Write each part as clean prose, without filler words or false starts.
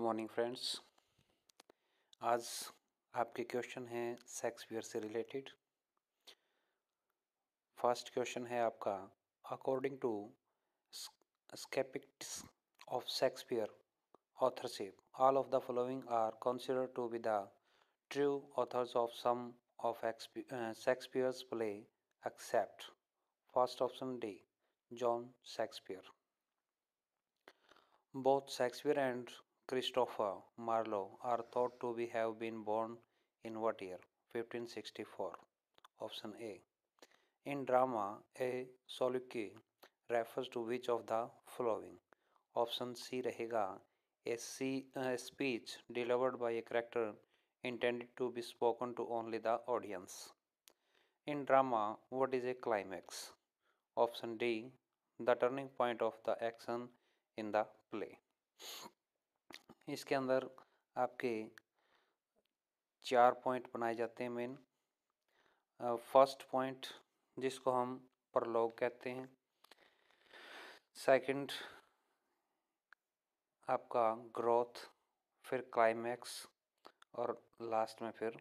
Morning friends. आज आपके question हैं शेक्सपियर से रिलेटेड। फर्स्ट क्वेश्चन है आपका, according to skeptics of Shakespeare authorship, all of the following are considered to be the true authors of some of Shakespeare's play except first option D, John Shakespeare. Both Shakespeare and Christopher Marlowe are thought to have been born in what year? 1564. Option A. In drama, a soliloquy refers to which of the following? Option C रहेगा a speech delivered by a character intended to be spoken to only the audience. In drama, what is a climax? Option D, the turning point of the action in the play. इसके अंदर आपके 4 point बनाए जाते हैं main. First point जिसको हम प्रलोग कहते हैं, सेकंड आपका ग्रोथ, फिर क्लाइमैक्स और लास्ट में फिर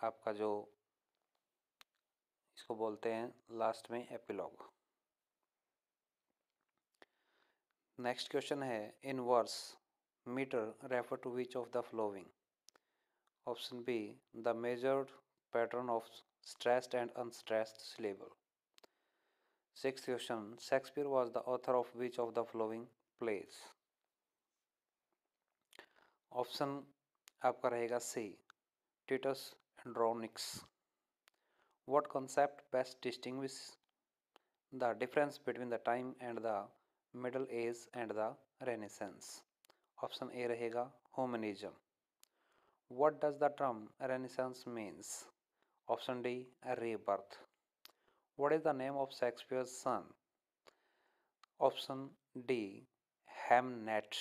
आपका जो इसको बोलते हैं लास्ट में एपिलॉग। नेक्स्ट क्वेश्चन है, in verse metre refer to which of the following? Option B, the measured pattern of stressed and unstressed syllable. Sixth question, Shakespeare was the author of which of the following plays? Option आपका रहेगा सी, टिटस एंड्रोनिक्स. What concept best distinguishes the difference between the time and the Middle Age and the Renaissance? Option A रहेगा humanism. What does the term Renaissance means? Option D rebirth. What is the name of Shakespeare's son? Option D, Hamnet.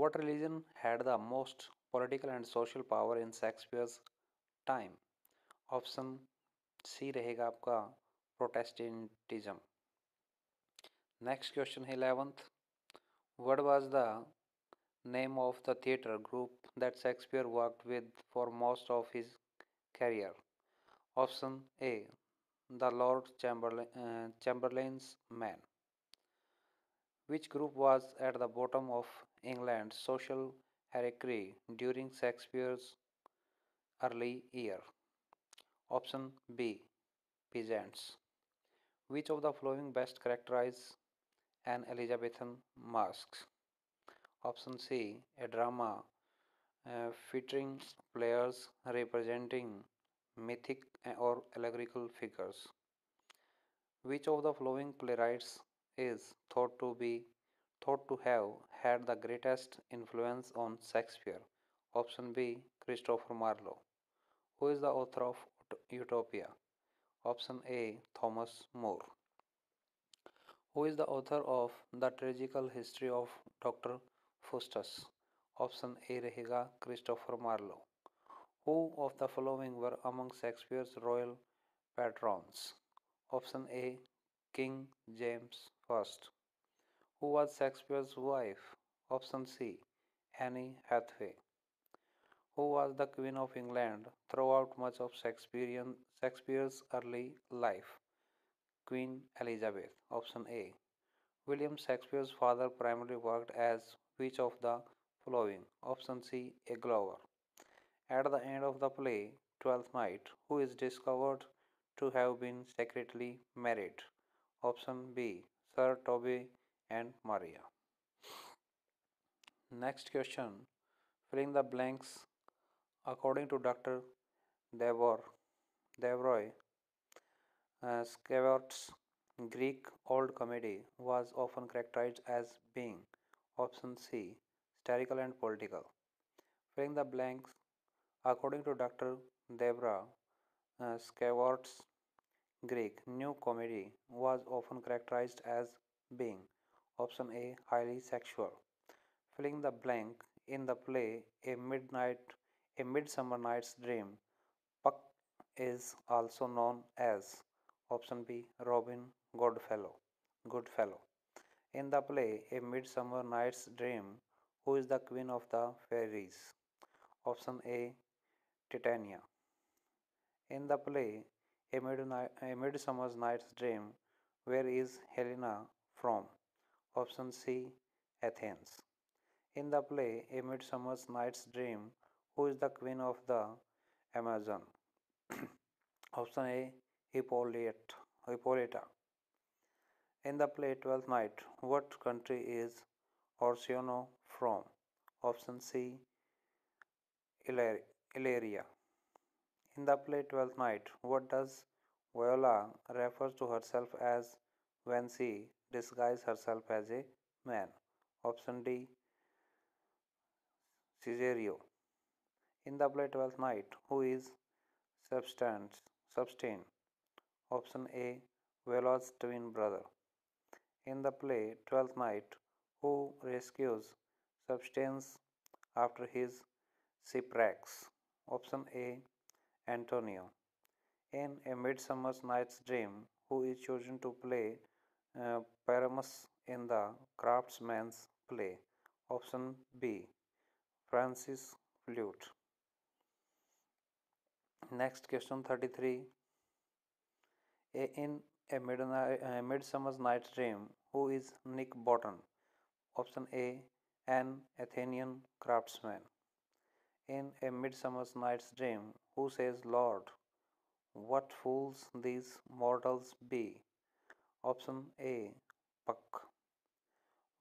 What religion had the most political and social power in Shakespeare's time? Option C रहेगा आपका Protestantism. Next question है 11th. What was the name of the theatre group that Shakespeare worked with for most of his career? Option A, the Lord Chamberlain's Men. Which group was at the bottom of England's social hierarchy during Shakespeare's early year? Option B, peasants. Which of the following best characterize an Elizabethan masque? Option C, a drama featuring players representing mythic or allegorical figures. Which of the following playwrights is thought to have had the greatest influence on Shakespeare? Option B, Christopher Marlowe. Who is the author of Utopia? Option A, Thomas More. Who is the author of The Tragical History of Dr. Faustus? Option A रहेगा Christopher Marlowe. Who of the following were among Shakespeare's royal patrons? Option A, King James I. Who was Shakespeare's wife? Option C, Anne Hathaway. Who was the Queen of England throughout much of Shakespeare's early life? Queen Elizabeth. Option A. William Shakespeare's father primarily worked as which of the following? Option C, a glover. At the end of the play, Twelfth Night, who is discovered to have been secretly married? Option B, Sir Toby and Maria. Next question, filling the blanks. According to Dr. Devor, Devroy, Skewart's Greek Old Comedy was often characterized as being option C, satirical and political. Filling the blanks, according to Dr. Debra, Skewart's Greek New Comedy was often characterized as being option A, highly sexual. Filling the blank, in the play A Midsummer Night's Dream, Puck is also known as option B, Robin Goodfellow. In the play A Midsummer Night's Dream, who is the queen of the fairies? Option A Titania. In the play A Midsummer Night's Dream, where is Helena from? Option C Athens. In the play A Midsummer Night's Dream, who is the queen of the Amazon? Option A Hippolyta. In the play Twelfth Night, what country is Orsino from? Option C Illyria. In the play Twelfth Night, what does Viola refer to herself as when she disguises herself as a man? Option D Cesario. In the play Twelfth Night, who is Substance? Substain? Option A Viola's twin brother. In the play Twelfth Night, who rescues Substance after his shipwrecks? Option A Antonio. In A Midsummer Night's Dream, who is chosen to play Pyramus in the craftsman's play? Option B Francis Flute. Next question 33. In a Midsummer Night's Dream, who is Nick Bottom? Option A an Athenian craftsman. In A Midsummer Night's Dream, who says, Lord, what fools these mortals be? Option A Puck.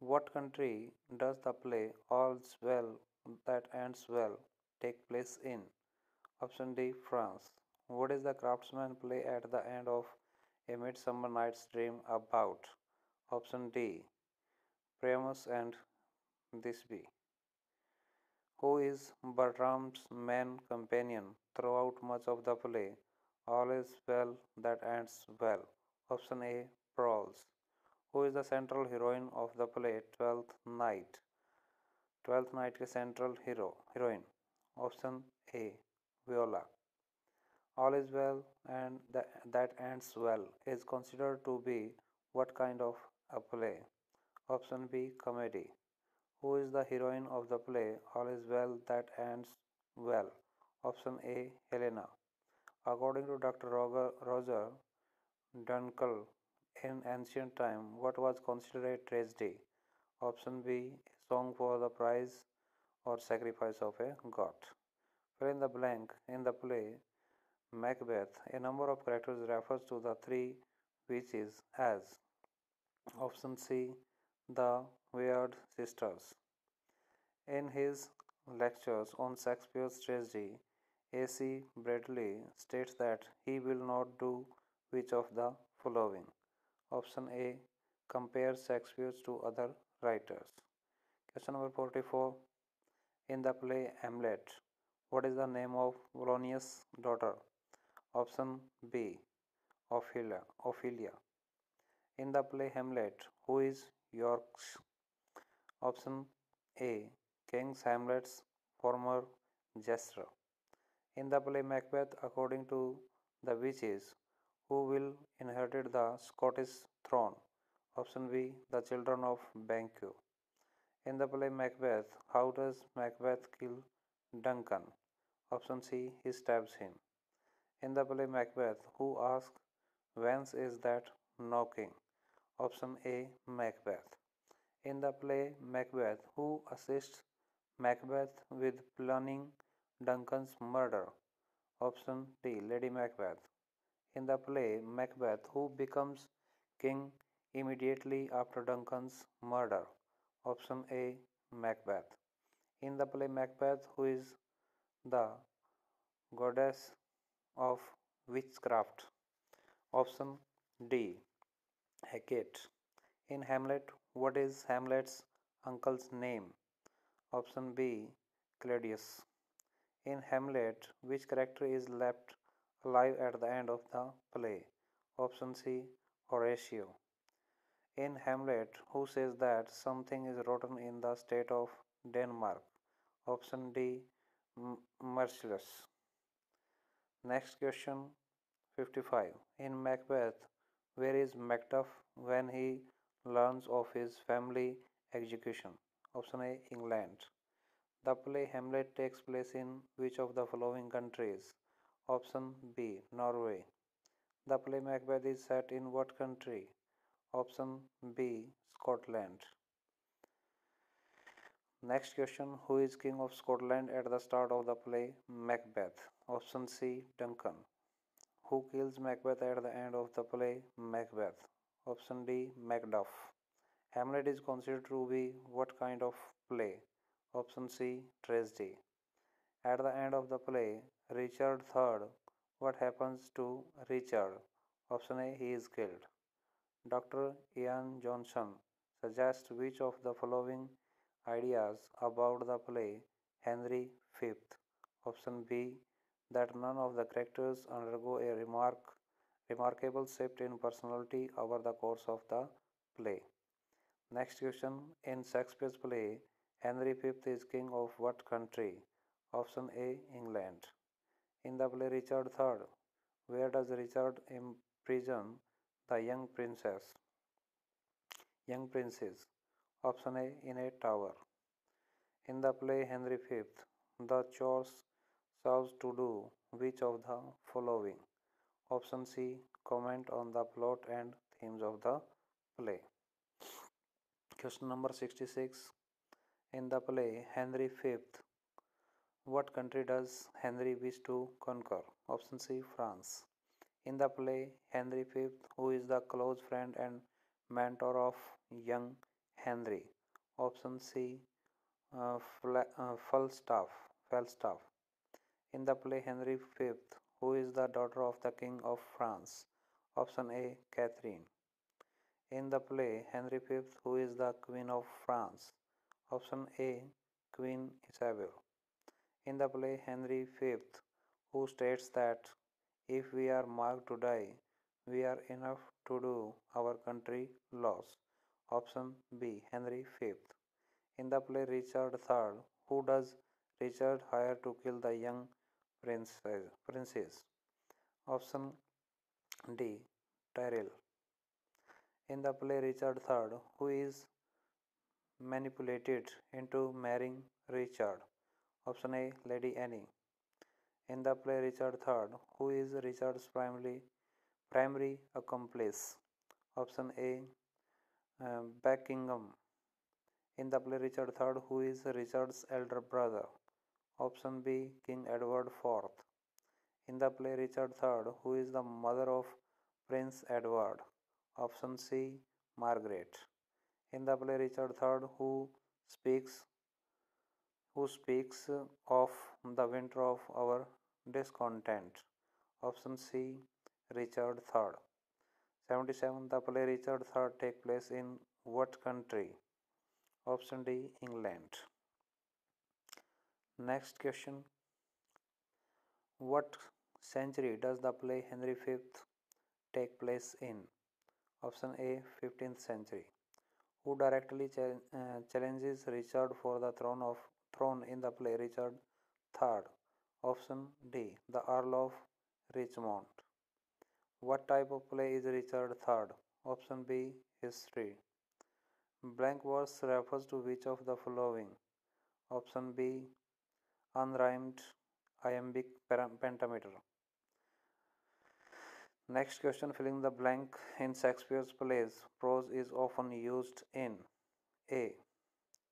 What country does the play All's Well That Ends Well take place in? Option D France. What is the craftsman play at the end of A Midsummer Night's Dream about? Option D Priamus and Thisbe. Who is Bertram's main companion throughout much of the play? All is well that ends well. Option A Prowls. Who is the central heroine of the play Twelfth Night? Twelfth Night के central heroine. Option A Viola. All is well and that ends well is considered to be what kind of a play? Option B comedy. Who is the heroine of the play All is well that ends well? Option A Helena. According to Dr. Roger Dunkel, in ancient time, what was considered a tragedy? Option B a song for the prize or sacrifice of a god. Fill in the blank in the play Macbeth. A number of characters refers to the three witches as option C the Weird Sisters. In his lectures on Shakespeare's tragedy, A.C. Bradley states that he will not do which of the following. Option A compares Shakespeare to other writers. Question number 44. In the play Hamlet, what is the name of Polonius' daughter? Option B Ophelia. In the play Hamlet, who is York's? Option A King Hamlet's former jester. In the play Macbeth, according to the witches, who will inherit the Scottish throne? Option B the children of Banquo. In the play Macbeth, how does Macbeth kill Duncan? Option C he stabs him. In the play Macbeth, who asks, Whence is that knocking? Option A Macbeth. In the play Macbeth, who assists Macbeth with planning Duncan's murder? Option D Lady Macbeth. In the play Macbeth, who becomes king immediately after Duncan's murder? Option A Macbeth. In the play Macbeth, who is the goddess of witchcraft? Option D Hecate. In Hamlet, what is Hamlet's uncle's name? Option B Claudius. In Hamlet, which character is left alive at the end of the play? Option C Horatio. In Hamlet, who says that something is rotten in the state of Denmark? Option D Marcellus. Next question 55. In Macbeth, where is Macduff when he learns of his family execution? Option A, England. The play Hamlet takes place in which of the following countries? Option B, Norway. The play Macbeth is set in what country? Option B, Scotland. Next question: who is King of Scotland at the start of the play Macbeth? Option C, Duncan. Who kills Macbeth at the end of the play Macbeth? Option D, Macduff. Hamlet is considered to be what kind of play? Option C, tragedy. At the end of the play, Richard III, what happens to Richard? Option A, he is killed. Dr. Ian Johnson suggests which of the following ideas about the play Henry V. Option B, that none of the characters undergo a remarkable shift in personality over the course of the play. Next question: in Shakespeare's play, Henry V is king of what country? Option A, England. In the play Richard III, where does Richard imprison the young princess? Option A, in a tower. In the play Henry V, the chorus serves to do which of the following? Option C, comment on the plot and themes of the play. Question number 66. In the play Henry V, what country does Henry wish to conquer? Option C, France. In the play Henry V, who is the close friend and mentor of young Henry? Option C, Falstaff. In the play Henry V, who is the daughter of the King of France? Option A, Catherine. In the play Henry V, who is the Queen of France? Option A, Queen Isabel. In the play Henry V, who states that if we are marked to die, we are enough to do our country loss? Option B, Henry V. In the play Richard III, who does Richard hire to kill the young princess? Option D, Tyrell. In the play Richard III, who is manipulated into marrying Richard? Option A, Lady Anne. In the play Richard III, who is Richard's primary accomplice? Option A, Buckingham. In the play Richard III, who is Richard's elder brother? Option B, King Edward IV. In the play Richard III, who is the mother of Prince Edward? Option C, Margaret. In the play Richard III, speaks who speaks of the winter of our discontent? Option C, Richard III. 77. The play Richard III take place in what country? Option D, England. Next question: what century does the play Henry V take place in? Option A, 15th century. Who directly challenges Richard for the throne in the play Richard III? Option D, the Earl of Richmond. What type of play is Richard III? Option B, history. Blank verse refers to which of the following? Option B, unrhymed iambic pentameter. Next question: filling the blank in Shakespeare's plays, prose is often used in A,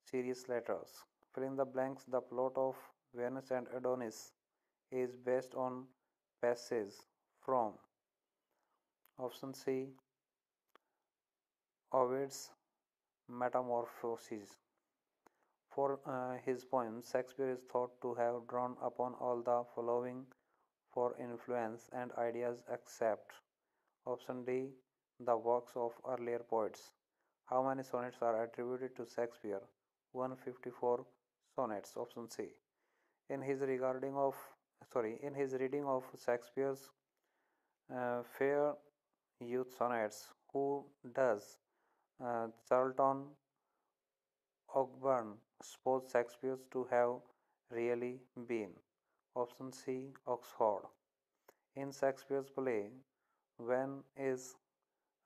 serious letters. Fill in the blanks. The plot of Venus and Adonis is based on passages from option C, Ovid's Metamorphoses. For his poems, Shakespeare is thought to have drawn upon all the following for influence and ideas except option D, the works of earlier poets. How many sonnets are attributed to Shakespeare? 154 sonnets. Option C. In his in his reading of Shakespeare's Fair Youth Sonnets, who does Charlton Ogburn suppose Shakespeare to have really been? Option C, Oxford. In Shakespeare's play, when is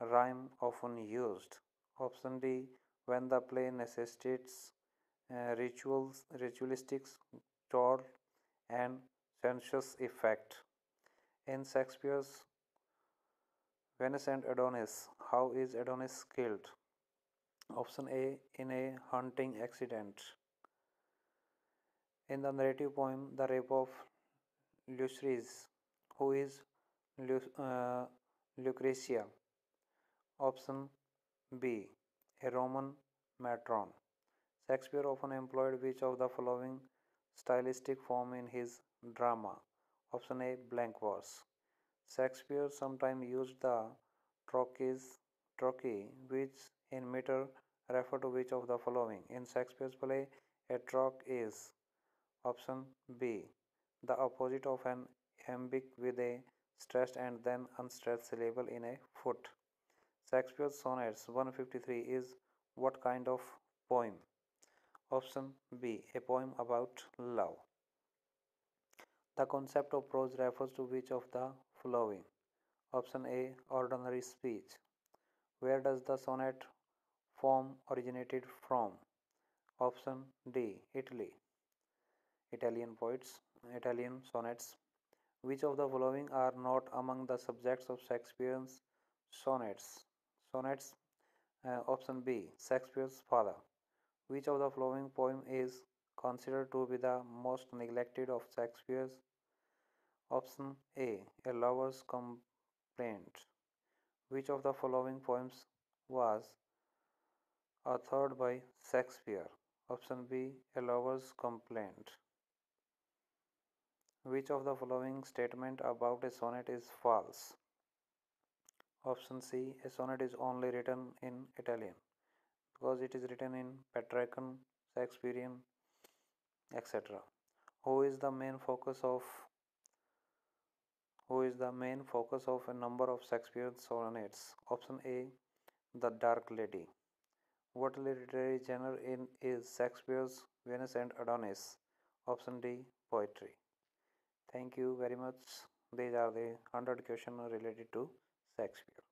rhyme often used? Option D, when the play necessitates ritualistic toil and sensuous effect. In Shakespeare's Venus and Adonis, how is Adonis killed? Option A, in a hunting accident. In the narrative poem, The Rape of Lucrece, who is Lucretia? Option B, a Roman matron. Shakespeare often employed which of the following stylistic form in his drama? Option A, blank verse. Shakespeare sometimes used the trochee, which in meter refer to which of the following? In Shakespeare's play, a troch is option B, the opposite of an iambic with a stressed and then unstressed syllable in a foot. Shakespeare's Sonnets 153 is what kind of poem? Option B, a poem about love. The concept of prose refers to which of the following? Option A, ordinary speech. Where does the sonnet form originated from? Option D, Italy. Italian poets, Italian sonnets. Which of the following are not among the subjects of Shakespeare's sonnets? Sonnets, option B, Shakespeare's father. Which of the following poem is considered to be the most neglected of Shakespeare's? Option A lover's complaint. Which of the following poems was authored by Shakespeare? Option B, A Lover's Complaint. Which of the following statement about a sonnet is false? Option C, a sonnet is only written in Italian because it is written in Petrarchan, Shakespearean, etc. Who is the main focus of a number of Shakespearean sonnets? Option A, The Dark Lady. What literary genre is Shakespeare's Venus and Adonis? Option D, poetry. Thank you very much. These are the 100 questions related to Shakespeare.